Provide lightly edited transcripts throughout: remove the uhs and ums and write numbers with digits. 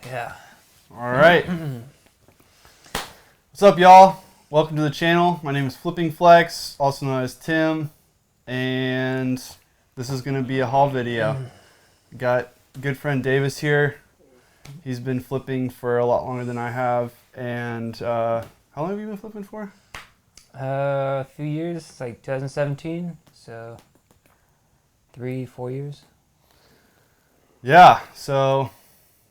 Yeah. All right. What's up, y'all? Welcome to the channel. My name is Flipping Flex, also known as Tim, and this is going to be a haul video. Got good friend Davis here. He's been flipping for a lot longer than I have. And how long have you been flipping for? A few years, like 2017, so 3-4 years. Yeah, so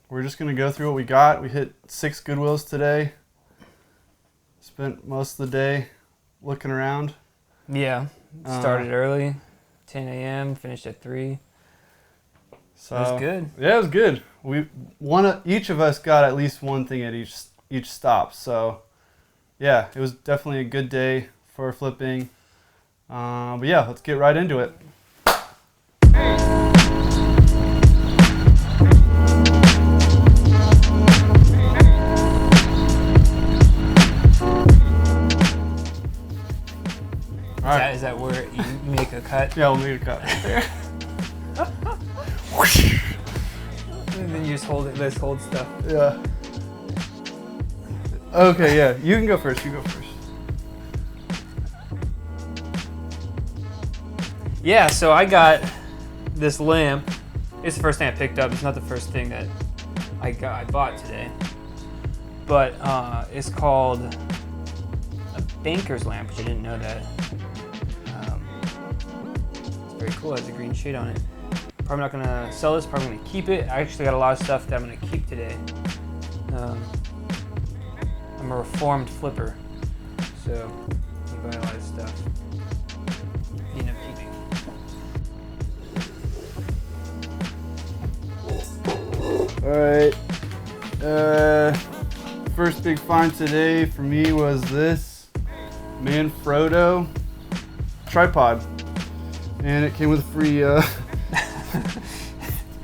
we're just going to go through what we got. We hit 6 Goodwills today. Spent most of the day looking around. Yeah, started early, 10 a.m., finished at 3. So it was good. Yeah, it was good. Each of us got at least one thing at each stop. So yeah, it was definitely a good day for flipping. But yeah, let's get right into it. Is that where you make a cut? Yeah, we'll make a cut right there. And then you just hold it. Let's hold stuff. Yeah. Okay, yeah. You can go first. You go first. Yeah, so I got this lamp. It's the first thing I picked up. It's not the first thing that I bought today. But it's called a banker's lamp, which I didn't know that. It's very cool. It has a green shade on it. Probably not going to sell this. Probably going to keep it. I actually got a lot of stuff that I'm going to keep today. I'm a reformed flipper, so I buy a lot of stuff. End up keeping. All right. First big find today for me was this Manfrotto tripod, and it came with a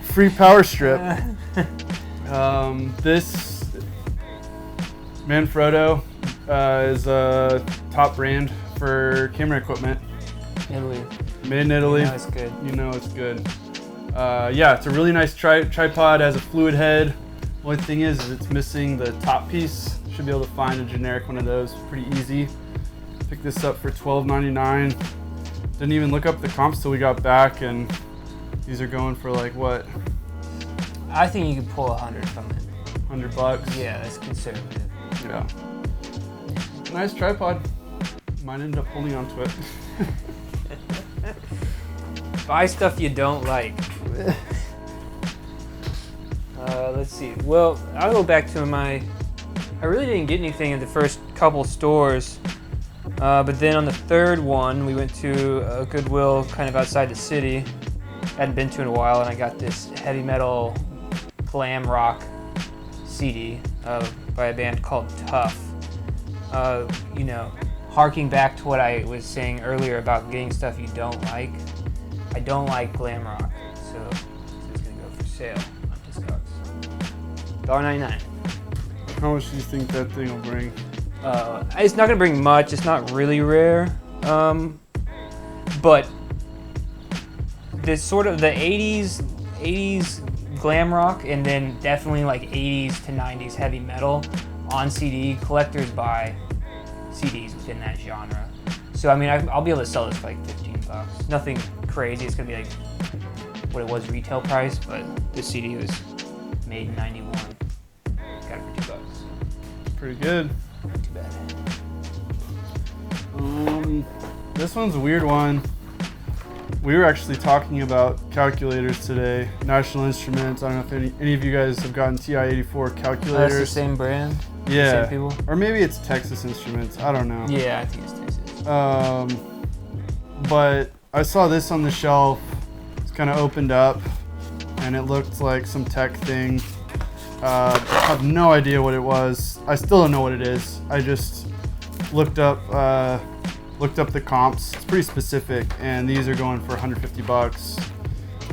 free power strip. This Manfrotto is a top brand for camera equipment. Italy. Made in Italy. You know it's good. You know it's good. Yeah, it's a really nice tripod. Has a fluid head. Only thing is it's missing the top piece. Should be able to find a generic one of those pretty easy. Picked this up for $12.99. Didn't even look up the comps till we got back, and these are going for like what? I think you could pull 100 from it. $100. Yeah, that's conservative. Yeah. Nice tripod. Might end up holding onto it. Buy stuff you don't like. Let's see. Well, I'll go back to I really didn't get anything in the first couple stores. But then on the third one, we went to a Goodwill kind of outside the city. Hadn't been to in a while, and I got this heavy metal glam rock CD by a band called Tough. Harking back to what I was saying earlier about getting stuff you don't like. I don't like glam rock, so it's gonna go for sale on Discogs. $1.99. How much do you think that thing will bring? It's not gonna bring much. It's not really rare, but this sort of the 80s glam rock, and then definitely like 80s to 90s heavy metal on CD. Collectors buy CDs within that genre. So I mean, I'll be able to sell this for like $15. Nothing crazy. It's gonna be like what it was retail price, but this CD was made in '91. Got it for $2. Pretty good. Not too bad. This one's a weird one. We were actually talking about calculators today. National Instruments. I don't know if any of you guys have gotten TI-84 calculators. That's the same brand? Yeah. Same people? Or maybe it's Texas Instruments. I don't know. Yeah, I think it's Texas. But I saw this on the shelf. It's kind of opened up, and it looked like some tech thing. I have no idea what it was. I still don't know what it is. I just looked up the comps. It's pretty specific, and these are going for $150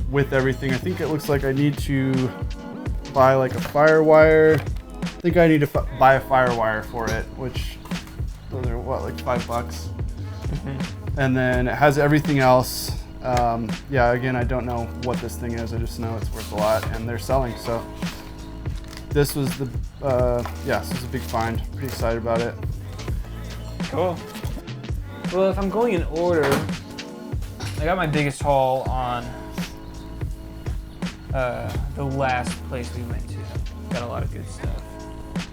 with everything. I think it looks like I need to buy like a Firewire. I think I need to buy a Firewire for it, which those are what, like $5. Mm-hmm. And then it has everything else. Yeah, again, I don't know what this thing is. I just know it's worth a lot, and they're selling. So this was the, this was a big find. Pretty excited about it. Cool. Well, if I'm going in order, I got my biggest haul on the last place we went to. Got a lot of good stuff.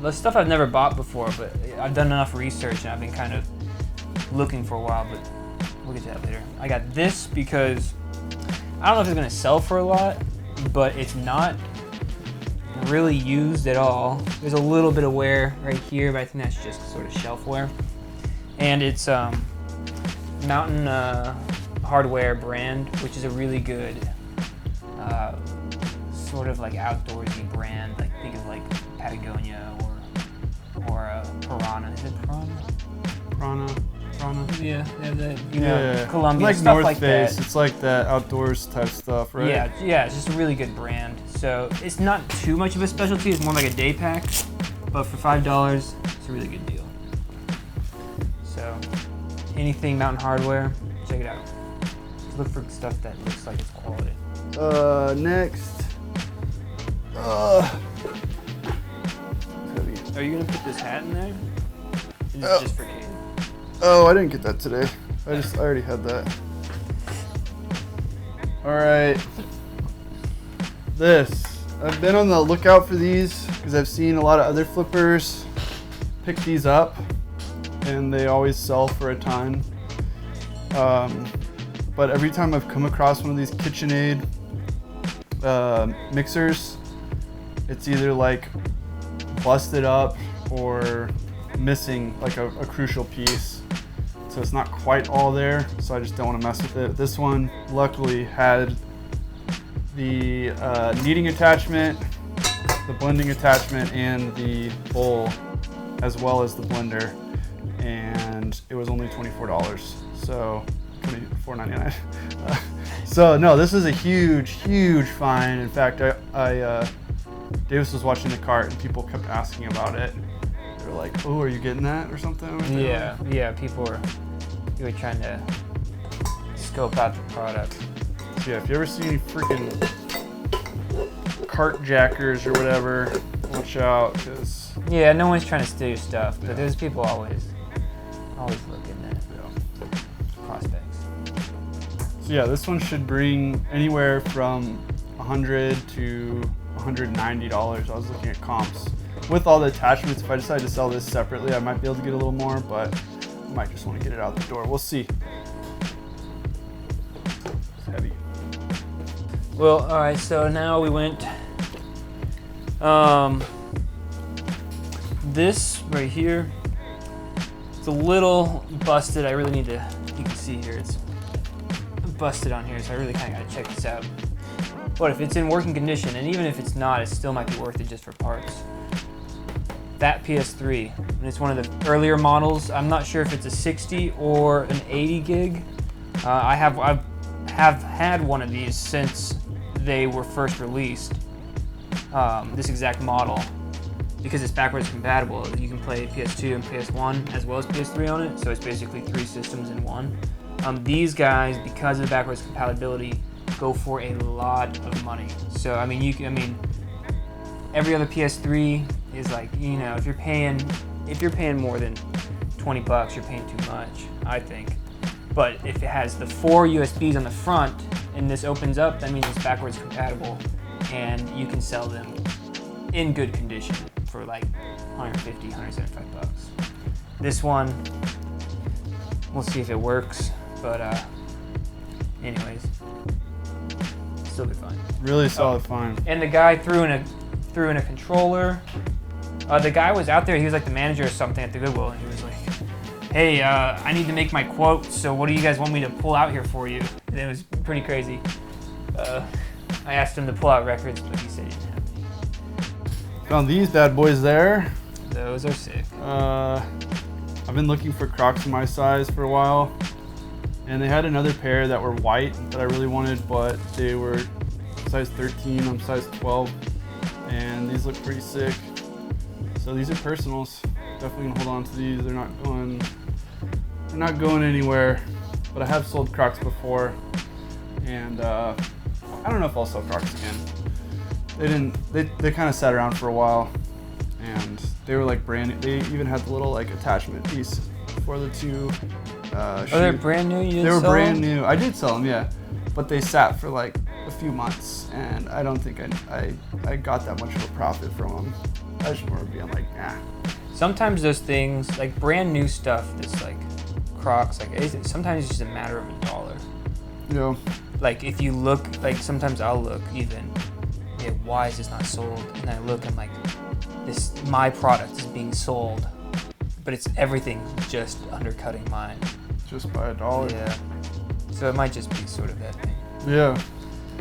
The stuff I've never bought before, but I've done enough research and I've been kind of looking for a while, but we'll get to that later. I got this because I don't know if it's gonna sell for a lot, but it's not really used at all. There's a little bit of wear right here, but I think that's just sort of shelf wear. And it's Mountain Hardwear brand, which is a really good sort of like outdoorsy brand. Like think of like Patagonia or Piranha. Is it Piranha? Piranha. Yeah, Columbia, like stuff North like Face. that. It's like that outdoors type stuff, right? Yeah, it's just a really good brand. So it's not too much of a specialty. It's more like a day pack, but for $5, it's a really good deal. So anything Mountain Hardwear, check it out. Just look for stuff that looks like it's quality. Next. Are you gonna put this hat in there? Is this just for Katie? Oh, I didn't get that today. I already had that. All right. I've been on the lookout for these because I've seen a lot of other flippers pick these up and they always sell for a ton. But every time I've come across one of these KitchenAid mixers, it's either like busted up or missing like a crucial piece. So it's not quite all there, so I just don't want to mess with it. This one luckily had the kneading attachment, the blending attachment, and the bowl, as well as the blender, and it was only $24. So $24.99. So no, this is a huge find. In fact, Davis was watching the cart and people kept asking about it. They were like, "Oh, are you getting that or something?" Yeah. People were trying to scope out the product. So yeah, if you ever see any freaking cart jackers or whatever, watch out, because no one's trying to steal your stuff, but there's people always looking at prospects. So yeah, this one should bring anywhere from $100 to $190. I was looking at comps with all the attachments. If I decide to sell this separately, I might be able to get a little more, but I might just want to get it out the door. We'll see. It's heavy. Well, all right. So now we went. This right here. It's a little busted. I really need to. You can see here it's busted on here, so I really kind of gotta check this out. But if it's in working condition, and even if it's not, it still might be worth it just for parts. That PS3, and it's one of the earlier models. I'm not sure if it's a 60 or an 80 gig. I have had one of these since they were first released. This exact model, because it's backwards compatible. You can play PS2 and PS1 as well as PS3 on it, so it's basically 3 systems in one. These guys, because of the backwards compatibility, go for a lot of money. So I mean, every other PS3 is like, if you're paying more than $20, you're paying too much, I think. But if it has the 4 USBs on the front and this opens up, that means it's backwards compatible, and you can sell them in good condition for like $150, $175. This one, we'll see if it works, but anyways, still good find. Really solid find. And the guy threw in a controller. The guy was out there. He was like the manager or something at the Goodwill, and he was like, "Hey, I need to make my quote. So what do you guys want me to pull out here for you?" And it was pretty crazy. I asked him to pull out records, but he said he didn't have any. Found these bad boys there. Those are sick. I've been looking for Crocs in my size for a while, and they had another pair that were white that I really wanted, but they were size 13. I'm size 12, and these look pretty sick. So these are personals. Definitely gonna hold on to these. They're not going anywhere. But I have sold Crocs before, and I don't know if I'll sell Crocs again. They didn't. They kind of sat around for a while, and they were like brand new. They even had the little like attachment piece for the two. They're brand new. They were brand new. I did sell them, yeah, but they sat for like a few months, and I don't think I got that much of a profit from them. I just remember being like, nah. Sometimes those things, like brand new stuff, that's like Crocs, like sometimes it's just a matter of $1. You know. Like if you look, like sometimes I'll look even, yeah, why is this not sold? And I look and like, my product is being sold, but it's everything just undercutting mine. Just by $1. Yeah. So it might just be sort of that thing. Yeah.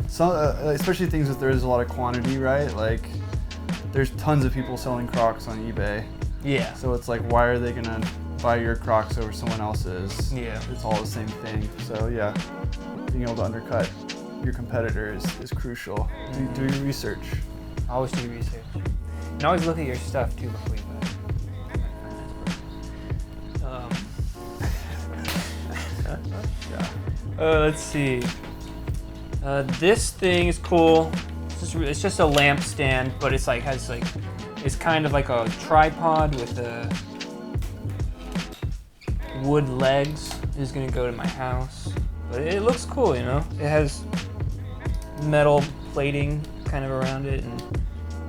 So especially things that there is a lot of quantity, right? Like there's tons of people selling Crocs on eBay. Yeah. So it's like, why are they gonna buy your Crocs over someone else's? Yeah. It's all the same thing. So yeah, being able to undercut your competitor is crucial. Mm-hmm. Do your research. Always do your research. And always look at your stuff too before you buy it. Let's see. This thing is cool. It's just a lamp stand, but it's like it's kind of like a tripod with wood legs. It's gonna go to my house, but it looks cool, you know. It has metal plating kind of around it, and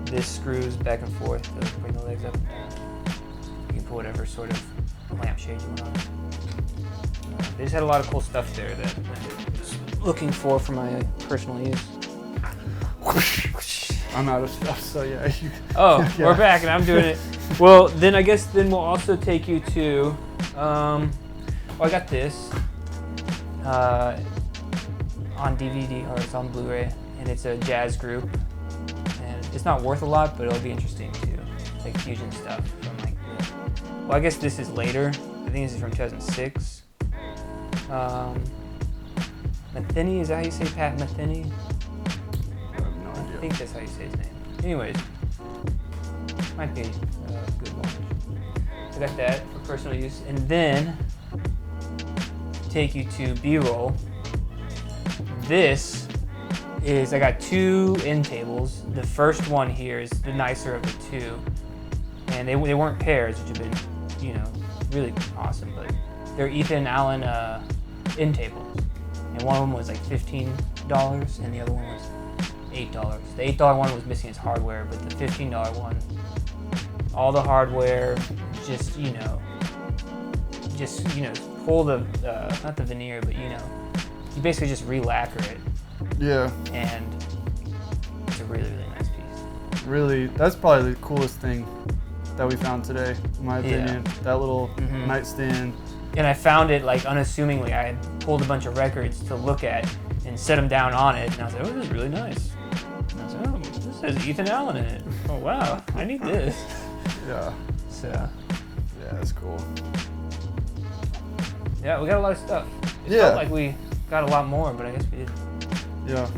this screws back and forth to bring the legs up and down. You can put whatever sort of lampshade you want on it. They just had a lot of cool stuff there that I was looking for my personal use. I'm out of stuff, so yeah. Yeah. We're back and I'm doing it. Well, then I guess we'll also take you to, I got this on DVD, or it's on Blu-ray, and it's a jazz group. And it's not worth a lot, but it'll be interesting too. It's like fusion stuff from like, well, I guess this is later. I think this is from 2006. Metheny, is that how you say Pat Metheny? I have no idea. I think that's how you say his name. Anyways, might be a good watch. I got that for personal use. And then, take you to B-roll. This is, I got two end tables. The first one here is the nicer of the two. And they weren't pairs, which have been, you know, really awesome. But they're Ethan Allen end tables. And one of them was like $15, and the other one was $8. The $8 one was missing its hardware, but the $15 one, all the hardware, just pull the, not the veneer, but you basically just re-lacquer it. Yeah. And it's a really, really nice piece. Really, that's probably the coolest thing that we found today, in my opinion. That little nightstand. And I found it like unassumingly. I had pulled a bunch of records to look at and set them down on it, and I was like, oh, this is really nice. And I was like, oh, this has Ethan Allen in it. Oh, wow, I need this. Yeah. So. Yeah, that's cool. Yeah, we got a lot of stuff. It felt like we got a lot more, but I guess we didn't. Yeah.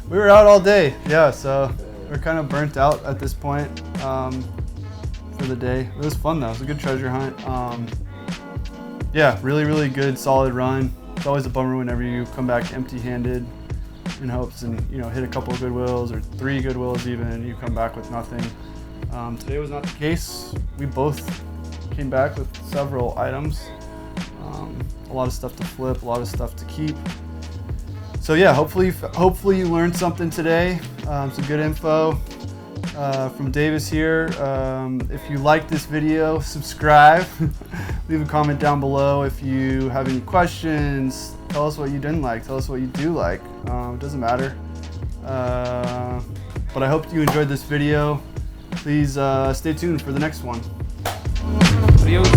We were out all day, yeah, so we're kind of burnt out at this point for the day. It was fun though, it was a good treasure hunt. Yeah, really, really good, solid run. It's always a bummer whenever you come back empty-handed in hopes and hit a couple of Goodwills or 3 Goodwills even, and you come back with nothing. Today was not the case. We both came back with several items. A lot of stuff to flip, a lot of stuff to keep. So yeah, hopefully you learned something today. Some good info from Davis here. If you like this video, subscribe. Leave a comment down below if you have any questions. Tell us what you didn't like. Tell us what you do like. It doesn't matter. But I hope you enjoyed this video. Please stay tuned for the next one. Adios.